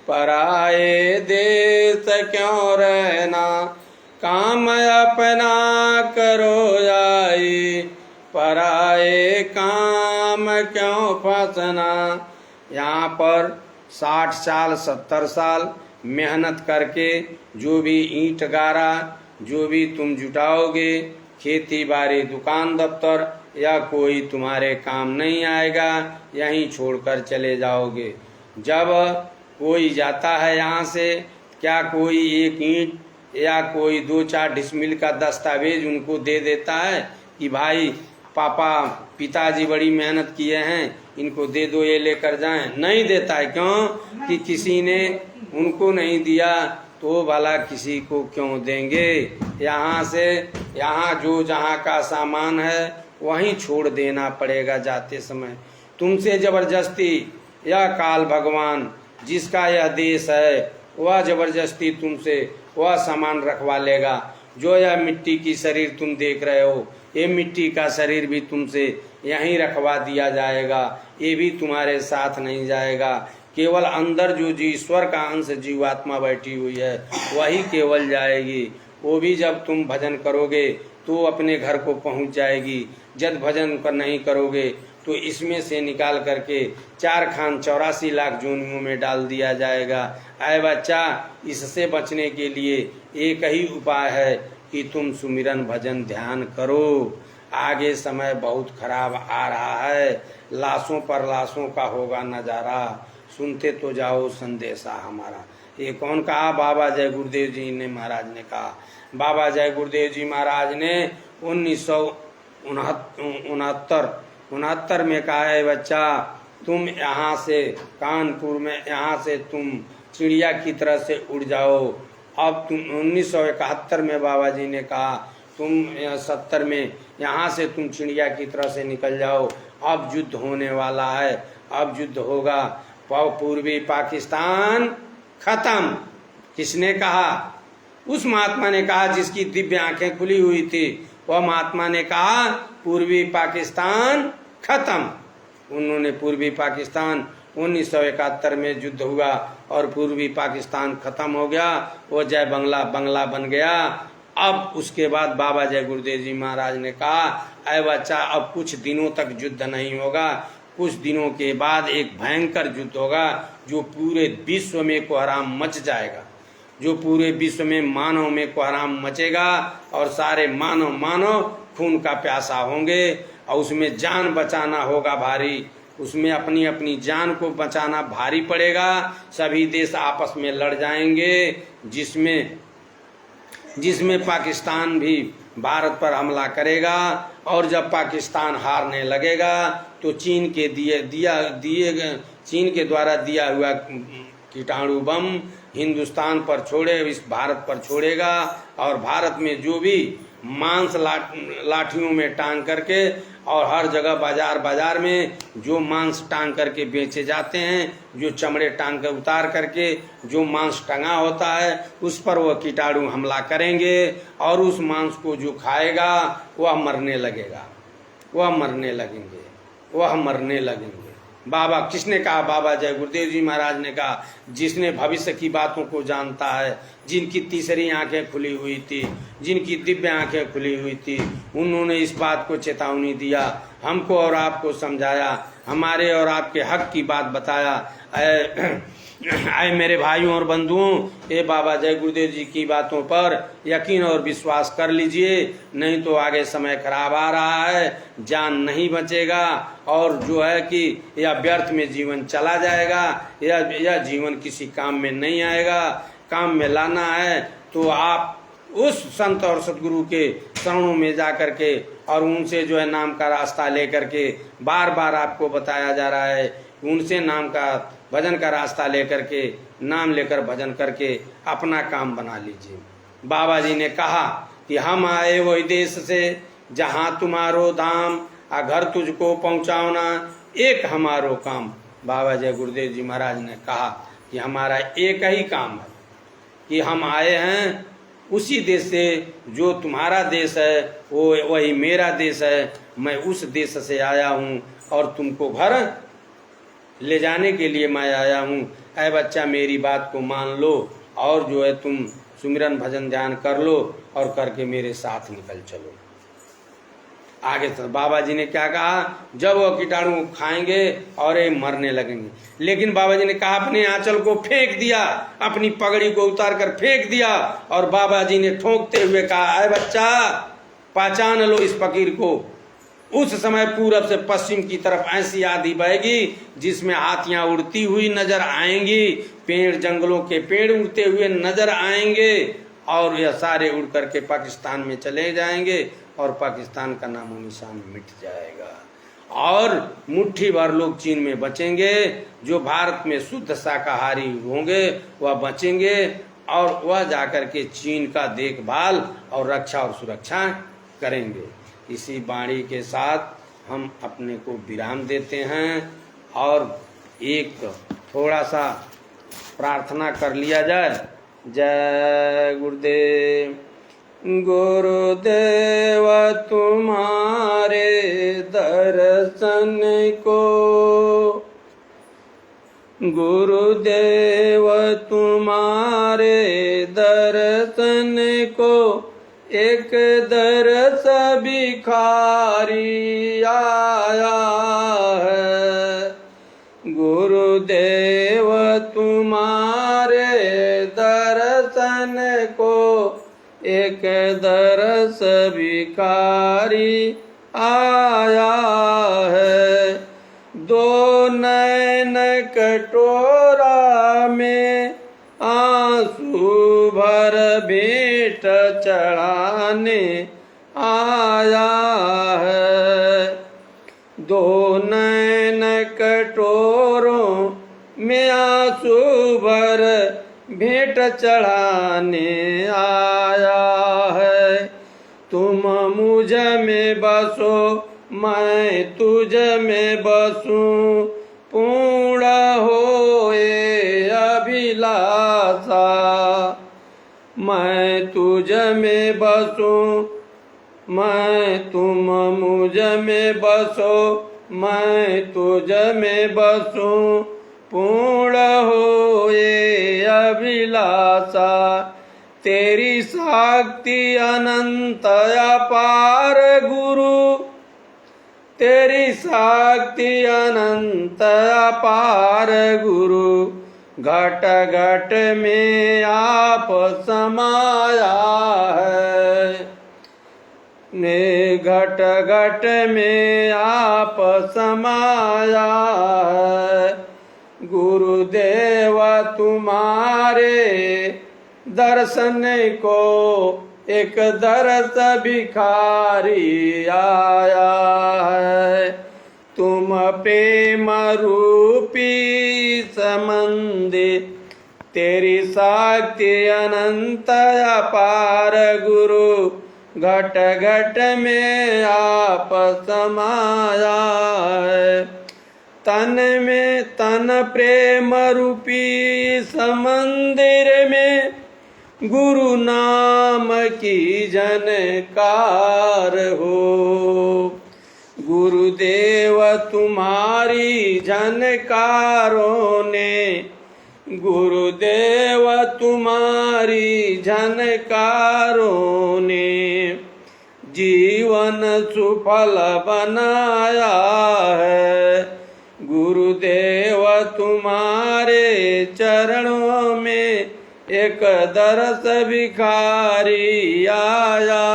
पराए देश क्यों रहना। काम अपना करो जाई, पराए काम क्यों फंसना। यहाँ पर 60 साल 70 साल मेहनत करके जो भी ईंट गारा जो भी तुम जुटाओगे, खेती बाड़ी दुकान दफ्तर या कोई तुम्हारे काम नहीं आएगा, यहीं छोड़कर चले जाओगे। जब कोई जाता है यहाँ से, क्या कोई एक ईंट या कोई 2-4 डिसमिल का दस्तावेज उनको दे देता है कि भाई पापा पिताजी बड़ी मेहनत किए हैं, इनको दे दो, ये लेकर जाएं? नहीं देता है। क्यों? कि किसी ने उनको नहीं दिया तो भला किसी को क्यों देंगे। यहाँ से यहाँ जो जहाँ का सामान है वहीं छोड़ देना पड़ेगा जाते समय। तुमसे जबरदस्ती या काल भगवान जिसका यह देश है वह जबरदस्ती तुमसे वह सामान रखवा लेगा। जो यह मिट्टी की शरीर तुम देख रहे हो, ये मिट्टी का शरीर भी तुमसे यहीं रखवा दिया जाएगा, ये भी तुम्हारे साथ नहीं जाएगा। केवल अंदर जो ईश्वर का अंश जीवात्मा बैठी हुई है वही केवल जाएगी। वो भी जब तुम भजन करोगे तो अपने घर को पहुंच जाएगी। जब भजन कर नहीं करोगे तो इसमें से निकाल करके 4 खान 84 लाख जोनियों में डाल दिया जाएगा। आए बच्चा, इससे बचने के लिए एक ही उपाय है कि तुम सुमिरन भजन ध्यान करो। आगे समय बहुत खराब आ रहा है, लाशों पर लाशों का होगा नजारा, सुनते तो जाओ संदेशा हमारा। ये कौन कहा? बाबा जय गुरुदेव जी ने महाराज ने कहा। बाबा जय गुरुदेव जी महाराज ने 1969 में कहा है, बच्चा तुम यहाँ से कानपुर में यहाँ से तुम चिड़िया की तरह से उड़ जाओ। अब तुम 1971 में बाबा जी ने कहा तुम 70 में यहाँ से तुम चिड़िया की तरह से निकल जाओ। अब युद्ध होने वाला है, अब युद्ध होगा। पूर्वी पाकिस्तान खत्म। किसने कहा? उस महात्मा ने कहा जिसकी दिव्य आंखें खुली हुई थी। वह महात्मा ने कहा पूर्वी पाकिस्तान खत्म। उन्होंने पूर्वी पाकिस्तान 1971 में युद्ध हुआ और पूर्वी पाकिस्तान खत्म हो गया। वो जय बंगला बंगला बन गया। अब उसके बाद बाबा जय गुरुदेव जी महाराज ने कहा, अरे बच्चा अब कुछ दिनों तक युद्ध नहीं होगा, कुछ दिनों के बाद एक भयंकर युद्ध होगा जो पूरे विश्व में कोहराम मच जाएगा, जो पूरे विश्व में मानव में कोहराम मचेगा और सारे मानव खून का प्यासा होंगे और उसमें जान बचाना होगा भारी। उसमें अपनी अपनी जान को बचाना भारी पड़ेगा। सभी देश आपस में लड़ जाएंगे, जिसमें पाकिस्तान भी भारत पर हमला करेगा। और जब पाकिस्तान हारने लगेगा तो चीन के द्वारा दिया हुआ कीटाणु बम हिंदुस्तान पर छोड़े, इस भारत पर छोड़ेगा। और भारत में जो भी मांस लाठियों में टांग करके और हर जगह बाजार में जो मांस टांग करके बेचे जाते हैं, जो चमड़े टांग कर उतार करके जो मांस टंगा होता है, उस पर वह कीटाणु हमला करेंगे और उस मांस को जो खाएगा वह मरने लगेगा, वह मरने लगेंगे। बाबा किसने कहा? बाबा जय गुरुदेव जी महाराज ने कहा। जिसने भविष्य की बातों को जानता है, जिनकी तीसरी आंखें खुली हुई थी, जिनकी दिव्य आंखें खुली हुई थी, उन्होंने इस बात को चेतावनी दिया, हमको और आपको समझाया, हमारे और आपके हक की बात बताया। आए मेरे भाइयों और बंधुओं, ये बाबा जय गुरुदेव जी की बातों पर यकीन और विश्वास कर लीजिए, नहीं तो आगे समय खराब आ रहा है, जान नहीं बचेगा और जो है कि यह व्यर्थ में जीवन चला जाएगा। यह जीवन किसी काम में नहीं आएगा। काम में लाना है तो आप उस संत और सदगुरु के शरणों में जा करके और उनसे जो है नाम का रास्ता लेकर के, बार बार आपको बताया जा रहा है, उनसे नाम का भजन का रास्ता लेकर के नाम लेकर भजन करके अपना काम बना लीजिए। बाबा जी ने कहा कि हम आए वही देश से जहाँ तुम्हारो धाम, घर तुझको पहुँचाओना एक हमारो काम। बाबा जय गुरुदेव जी महाराज ने कहा कि हमारा एक ही काम है कि हम आए हैं उसी देश से, जो तुम्हारा देश है वो वही मेरा देश है। मैं उस देश से आया हूँ और तुमको घर ले जाने के लिए मैं आया हूँ। ऐ बच्चा मेरी बात को मान लो और जो है तुम सुमिरन भजन ध्यान कर लो और करके मेरे साथ निकल चलो। आगे से बाबा जी ने क्या कहा, जब वो कीटाणु खाएंगे और ये मरने लगेंगे। लेकिन बाबा जी ने कहा अपने आंचल को फेंक दिया, अपनी पगड़ी को उतार कर फेंक दिया, और बाबा जी ने ठोंकते हुए कहा, अरे बच्चा पहचान लो इस फकीर को। उस समय पूरब से पश्चिम की तरफ ऐसी आंधी बहेगी जिसमें हाथियां उड़ती हुई नजर आएंगी, पेड़ जंगलों के पेड़ उड़ते हुए नजर आएंगे, और यह सारे उड़ करके पाकिस्तान में चले जाएंगे और पाकिस्तान का नामो निशान मिट जाएगा, और मुट्ठी भर लोग चीन में बचेंगे। जो भारत में शुद्ध शाकाहारी होंगे वह बचेंगे, और वह जाकर के चीन का देखभाल और रक्षा और सुरक्षा करेंगे। इसी वाणी के साथ हम अपने को विराम देते हैं, और एक थोड़ा सा प्रार्थना कर लिया जाए। जय गुरुदेव। गुरुदेव तुम्हारे दर्शन को, गुरुदेव तुम्हारे दर्शन को, एक दरस भिखारी आया है। गुरुदेव तुम्हारे दर्शन को, एक दरस भिखारी आया है। दो नैन कटोरा में आंसू भर भेंट चढ़ाने आया है। दो नैन कटोरों में आंसू भर भेंट चढ़ाने आया है। तुम मुझ में बसो मैं तुझ में बसूं, पूर्ण होए अभिलाषा। मैं तुझ में बसूं, मैं तुम मुझ में बसो, मैं तुझ में बसूं, पूर्ण होए अभिलाषा। तेरी शक्ति अनंत अपार गुरु, तेरी शक्ति अनंत अपार गुरु। घट घट में आप समाया है, ने घट घट में आप समाया है। गुरुदेव तुम्हारे दर्शन को, एक दरस भिखारी आया है। तुम प्रेम रूपी समंदे, तेरी शक्ति अनंत अपार गुरु। घट घट में आप समाया है। तन में तन प्रेम रूपी समंदिर में, गुरु नाम की जनकार हो। गुरुदेव तुम्हारी झनकारों ने, गुरुदेव तुम्हारी झनकारों ने जीवन सुफल बनाया है। गुरुदेव तुम्हारे चरणों में एक दरस भिखारी आया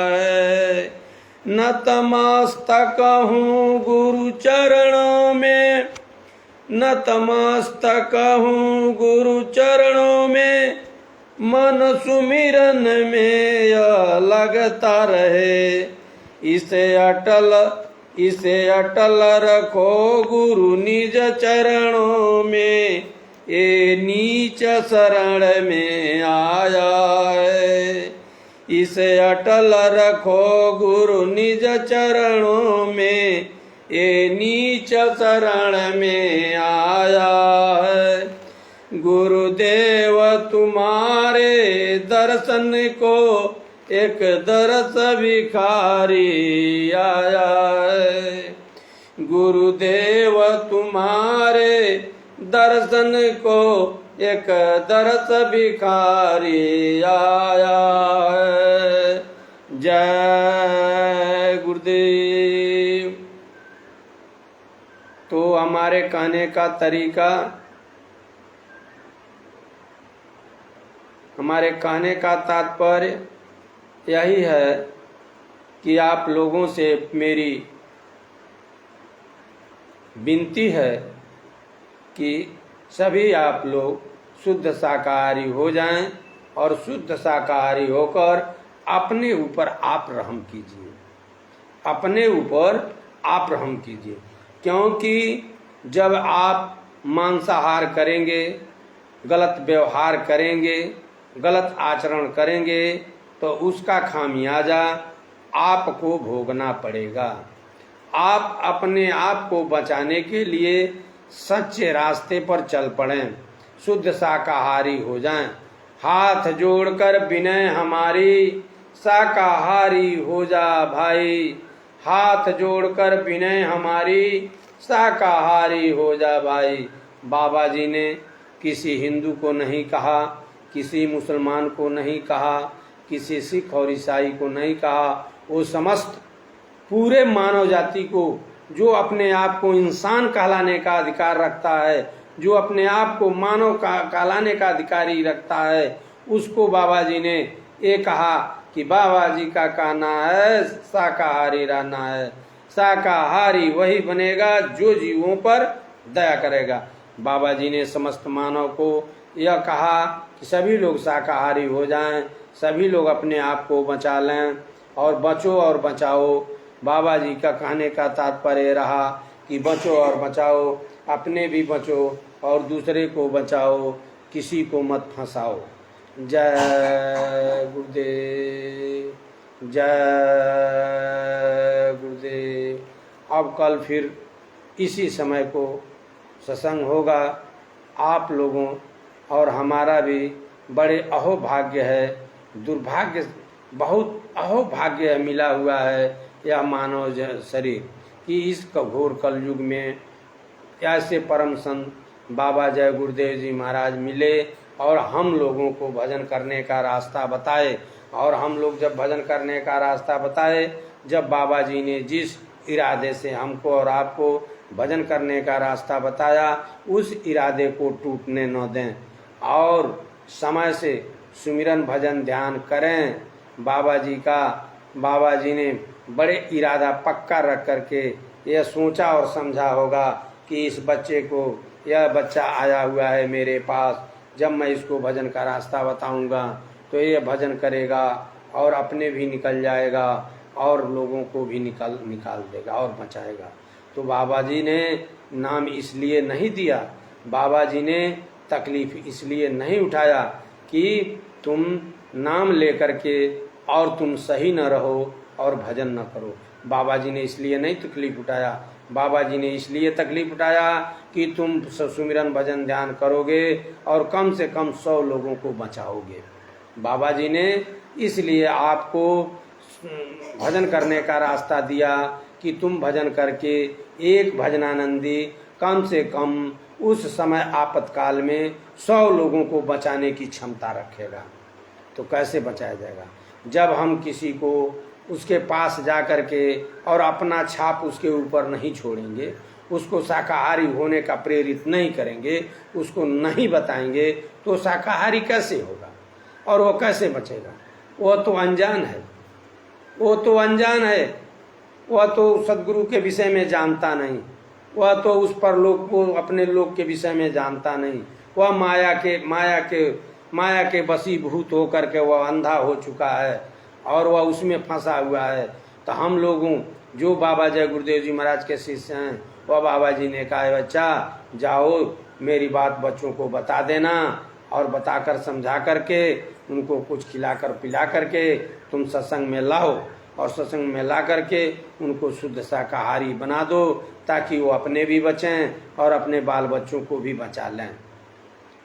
है। नतमस्तक हूँ गुरु चरणों में, नतमस्तक हूँ गुरु चरणों में। मन सुमिरन में यह लगता रहे, इसे अटल रखो गुरु निज चरणों में। ये नीच शरण में आया है, इसे अटल रखो गुरु निज चरणों में। ये नीच शरण में आया है। गुरुदेव तुम्हारे दर्शन को, एक दरस भिखारी आया है। गुरुदेव तुम्हारे दर्शन को, एक दरस भिखारी आया है। जय गुरुदेव। तो हमारे कहने का तरीका, हमारे कहने का तात्पर्य यही है कि आप लोगों से मेरी विनती है कि सभी आप लोग शुद्ध शाकाहारी हो जाएं और शुद्ध शाकाहारी होकर अपने ऊपर आप रहम कीजिए, अपने ऊपर आप रहम कीजिए। क्योंकि जब आप मांसाहार करेंगे, गलत व्यवहार करेंगे, गलत आचरण करेंगे तो उसका खामियाजा आपको भोगना पड़ेगा। आप अपने आप को बचाने के लिए सच्चे रास्ते पर चल पड़ें, शुद्ध शाकाहारी हो जाएं। हाथ जोड़कर विनय हमारी, शाकाहारी हो जा भाई। हाथ जोड़कर विनय हमारी, शाकाहारी हो जा भाई। बाबा जी ने किसी हिंदू को नहीं कहा, किसी मुसलमान को नहीं कहा, किसी सिख और ईसाई को नहीं कहा, वो समस्त पूरे मानव जाति को, जो अपने आप को इंसान कहलाने का अधिकार रखता है, जो अपने आप को मानव कहलाने का अधिकारी रखता है, उसको बाबा जी ने ये कहा कि बाबा जी का कहना है शाकाहारी रहना है। शाकाहारी वही बनेगा जो जीवों पर दया करेगा। बाबा जी ने समस्त मानव को यह कहा कि सभी लोग शाकाहारी हो जाएं, सभी लोग अपने आप को बचा लें और बचो और बचाओ। बाबा जी का कहने का तात्पर्य रहा कि बचो और बचाओ, अपने भी बचो और दूसरे को बचाओ, किसी को मत फंसाओ। जय गुरुदेव, जय गुरुदेव। अब कल फिर इसी समय को सत्संग होगा। आप लोगों और हमारा भी बड़े अहोभाग्य है, दुर्भाग्य, बहुत अहोभाग्य मिला हुआ है यह मानव शरीर कि इस घोर कलयुग में ऐसे परम संत बाबा जय गुरुदेव जी महाराज मिले और हम लोगों को भजन करने का रास्ता बताए। और हम लोग जब भजन करने का रास्ता बताए, जब बाबा जी ने जिस इरादे से हमको और आपको भजन करने का रास्ता बताया, उस इरादे को टूटने न दें और समय से सुमिरन भजन ध्यान करें बाबा जी का। बाबा जी ने बड़े इरादा पक्का रख करके यह सोचा और समझा होगा कि इस बच्चे को, यह बच्चा आया हुआ है मेरे पास, जब मैं इसको भजन का रास्ता बताऊंगा तो ये भजन करेगा और अपने भी निकल जाएगा और लोगों को भी निकाल देगा और बचाएगा। तो बाबा जी ने नाम इसलिए नहीं दिया, बाबा जी ने तकलीफ इसलिए नहीं उठाया कि तुम नाम लेकर के और तुम सही न रहो और भजन न करो। बाबा जी ने इसलिए नहीं तकलीफ उठाया, बाबा जी ने इसलिए तकलीफ उठाया कि तुम सुमिरन भजन ध्यान करोगे और कम से कम 100 लोगों को बचाओगे। बाबा जी ने इसलिए आपको भजन करने का रास्ता दिया कि तुम भजन करके एक भजनानंदी कम से कम उस समय आपातकाल में 100 लोगों को बचाने की क्षमता रखेगा। तो कैसे बचाया जाएगा? जब हम किसी को उसके पास जा कर के और अपना छाप उसके ऊपर नहीं छोड़ेंगे, उसको शाकाहारी होने का प्रेरित नहीं करेंगे, उसको नहीं बताएंगे, तो शाकाहारी कैसे होगा और वो कैसे बचेगा? वो तो अनजान है, वो तो अनजान है, वह तो सदगुरु के विषय में जानता नहीं, वह तो उस पर लोग को अपने लोग के विषय में जानता नहीं, वह माया के वशीभूत होकर के वह अंधा हो चुका है और वह उसमें फंसा हुआ है। तो हम लोगों जो बाबा जय गुरुदेव जी महाराज के शिष्य हैं, वह बाबा जी ने कहा बच्चा जाओ मेरी बात बच्चों को बता देना और बताकर समझा करके उनको कुछ खिलाकर पिला करके तुम सत्संग में लाओ और सत्संग में ला करके उनको शुद्ध शाकाहारी बना दो ताकि वो अपने भी बचें और अपने बाल बच्चों को भी बचा लें।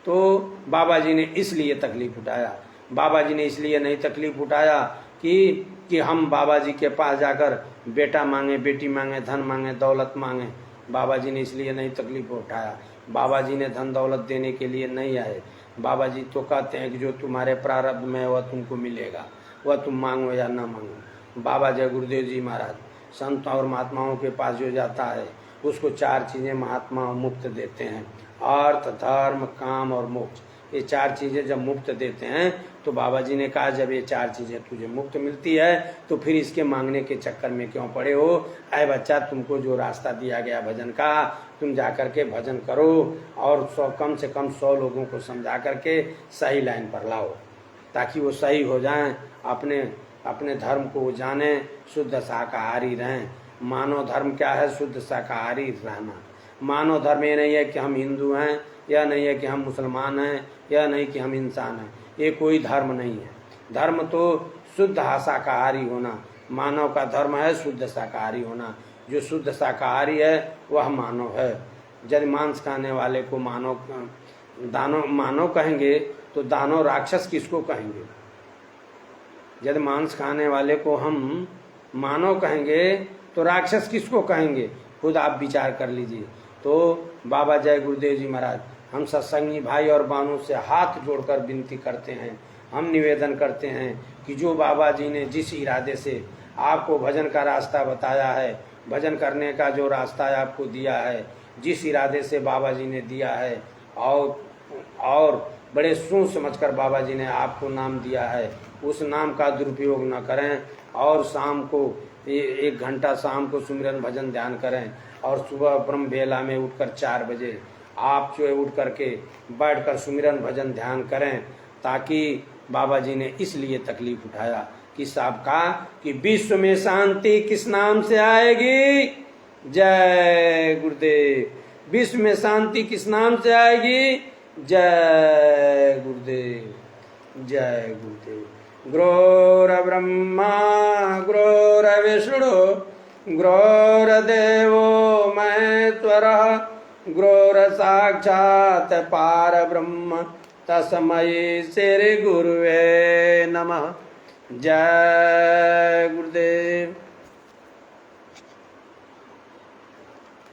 तो बाबा जी ने इसलिए तकलीफ उठाया। बाबा जी ने इसलिए नहीं तकलीफ उठाया कि हम बाबा जी के पास जाकर बेटा मांगे, बेटी मांगे, धन मांगे, दौलत मांगे। बाबा जी ने इसलिए नहीं तकलीफ उठाया। बाबा जी ने धन दौलत देने के लिए नहीं आए। बाबा जी तो कहते हैं कि जो तुम्हारे प्रारब्ध में है वह तुमको मिलेगा। वह तुम मांगो या ना मांगो। बाबा जय गुरुदेव जी महाराज संत और महात्माओं के पास जो जाता है उसको 4 चीज़ें महात्मा मुफ्त देते हैं, अर्थ धर्म काम और मोक्ष। ये 4 चीज़ें जब मुफ्त देते हैं तो बाबा जी ने कहा जब ये 4 चीज़ें तुझे मुफ्त मिलती है तो फिर इसके मांगने के चक्कर में क्यों पड़े हो। आए बच्चा, तुमको जो रास्ता दिया गया भजन का, तुम जा करके भजन करो और कम से कम 100 लोगों को समझा करके सही लाइन पर लाओ, ताकि वो सही हो जाएं, अपने धर्म को जाने, शुद्ध शाकाहारी रहें। मानव धर्म क्या है? शुद्ध शाकाहारी रहना। मानव धर्म ये नहीं है कि हम हिंदू हैं, या नहीं है कि हम मुसलमान हैं, या नहीं कि हम इंसान हैं। ये कोई धर्म नहीं है। धर्म तो शुद्ध शाकाहारी होना। मानव का धर्म है शुद्ध शाकाहारी होना। जो शुद्ध शाकाहारी है वह मानव है। यदि मांस खाने वाले को मानव कहेंगे तो दानव राक्षस किसको कहेंगे? यदि मांस खाने वाले को हम मानव कहेंगे तो राक्षस किसको कहेंगे? खुद आप विचार कर लीजिए। तो बाबा जय गुरुदेव जी महाराज हम सत्संगी भाई और बहनों से हाथ जोड़कर विनती करते हैं, हम निवेदन करते हैं कि जो बाबा जी ने जिस इरादे से आपको भजन का रास्ता बताया है, भजन करने का जो रास्ता आपको दिया है, जिस इरादे से बाबा जी ने दिया है, और बड़े सोच समझकर बाबा जी ने आपको नाम दिया है, उस नाम का दुरुपयोग न करें। और शाम को 1 घंटा शाम को सुमिरन भजन ध्यान करें, और सुबह ब्रह्म बेला में उठकर 4 बजे आप जो है उठ करके बैठकर सुमिरन भजन ध्यान करें, ताकि बाबा जी ने इसलिए तकलीफ उठाया कि साहब का कि विश्व में शांति किस नाम से आएगी? जय गुरुदेव। विश्व में शांति किस नाम से आएगी? जय गुरुदेव, जय गुरुदेव। गुरोर ब्रह्मा गुरोर विष्णु गुरोर्देवो महेश्वरः गुरोर साक्षात् पारब्रह्म तस्मै श्री गुरुवे नमः। जय गुरुदेव।